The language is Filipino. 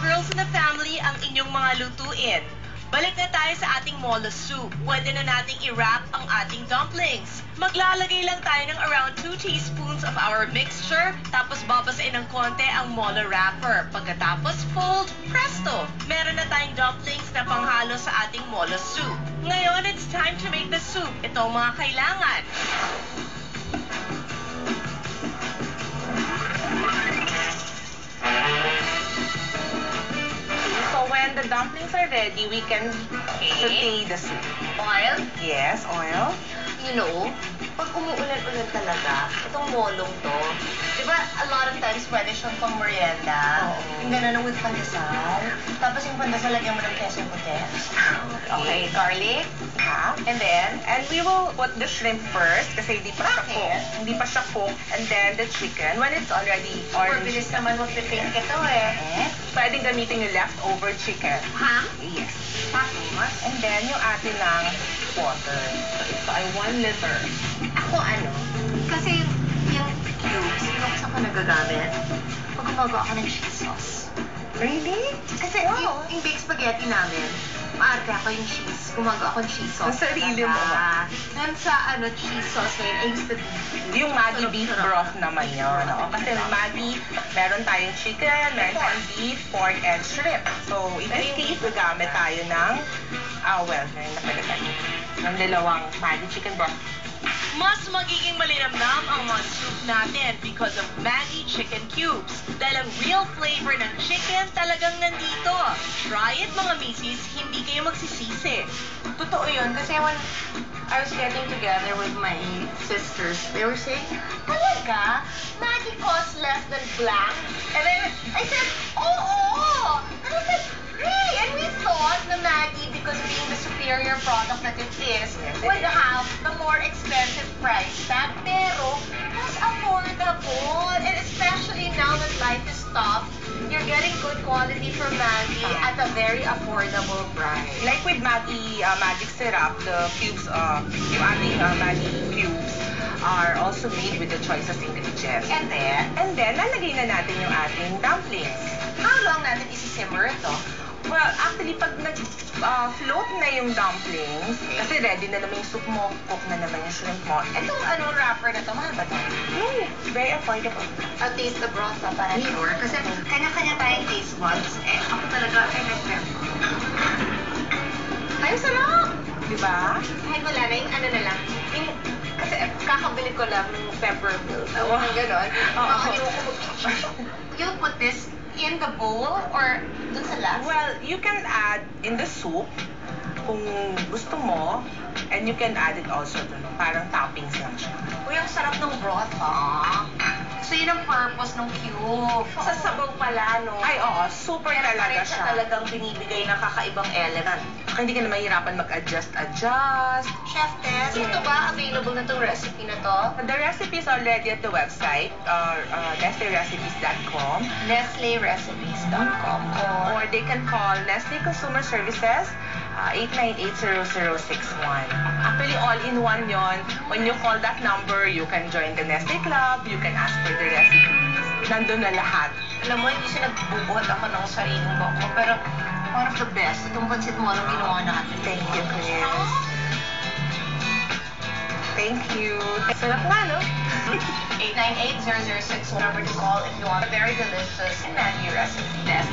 girls in the family ang inyong mga lutuin. Balik na tayo sa ating molo soup. Pwede na nating i-wrap ang ating dumplings. Maglalagay lang tayo ng around 2 teaspoons of our mixture, tapos babasain ng konti ang molo wrapper. Pagkatapos fold, presto! Meron na tayong dumplings na panghalo sa ating molo soup. Ngayon, it's time to make the soup. Ito ang mga kailangan. When the dumplings are ready, we can saute the soup. Oil? Yes, oil. You know, pag umuulan-ulan talaga, itong molong to, di ba a lot of times pwede siyang pang merienda? Oo. Yung gano'n with pandesal. Tapos yung pandesal, lagyan mo ng queso puti. Okay, garlic. And then, we will put the shrimp first kasi hindi pa siya cook. Hindi pa siya cook. And then the chicken, when it's already orange. Bilis naman magpipink ito eh. Pwedeng gamitin yung leftover chicken. Ham? Yes. Tapos? And then yung atin ng water. So ito ay 1 liter. Ako ano? Kasi yung cubes, yung saan ko nagagamit, pag gumagawa ako ng cheese sauce. Really? Kasi yung baked spaghetti namin, maarte ako yung cheese. Gumagawa ako ng cheese sauce. Sa sarili mo ba? Nang sa cheese sauce na yun, I used to Yung Maggi beef broth naman yun. No? Kasi Maggi, meron tayong chicken, meron tayong beef, pork, and shrimp. So, in this case, gagamit tayo ng, meron na pala tayo. Ng dalawang Maggi chicken broth. Mas magiging malinamnam ang mga soup natin because of Maggi chicken cubes. Dahil ang real flavor ng chicken talagang nandito. Try it mga misis, hindi kayo magsisisi. Totoo yun. Kasi when I was getting together with my sisters, they were saying, talaga? Maggi costs less than blank? And then I said, oh! And I said, really? And we thought na Maggi, because being the superior product that it is, would have the more expensive price tag. Pero, mas affordable. And especially now that life is tough, you're getting good quality from Maggi at a very affordable price. Like with Maggi magic syrup, the cubes, yung ating Maggi cubes are also made with the choicest ingredients. And then, lalagay na natin yung ating dumplings. how long natin isi-simmer ito? Well, actually, pag nag-float na yung dumplings, kasi ready na naman yung soup mo, cook na naman yung shrimp mo. Itong wrapper na to, mahal ba to? No, very affordable. I'll taste the broth na para sure. Kasi kanya-kanya tayong taste buds. Ako talaga, I like them. Ay, sarap! Diba? Kahit wala na yung na lang. Kasi kakabili ko lang ng pepper milk. Yung gano'n. You put this in the bowl or dun sa last? Well, you can add in the soup kung gusto mo, and you can add it also to parang toppings lang siya. Uy, ang sarap ng broth, ha? So, yun ang purpose ng cube. Sa sabaw pala, no? Ay, oo, super talaga siya. Talagang binibigay ng kakaibang element. Saka hindi ka na mahirapan mag-adjust. Chef Tess, ito ba available na itong recipe na to? The recipe is already at the website, nestlerecipes.com. nestlerecipes.com Or they can call Nestle Consumer Services, 898-0061. Actually, all-in-one yon. When you call that number, you can join the Nestle Club, you can ask for the recipes. Nandun na lahat. Alam mo, hindi siya nagbubuhat ako ng sariling bako, pero one of the best. Itong pansit mo lang ginawa natin. Thank you, Chris. Thank you. Sarap nga, no? 898-0061 number to call if you want a very delicious Maggi recipe. Nest.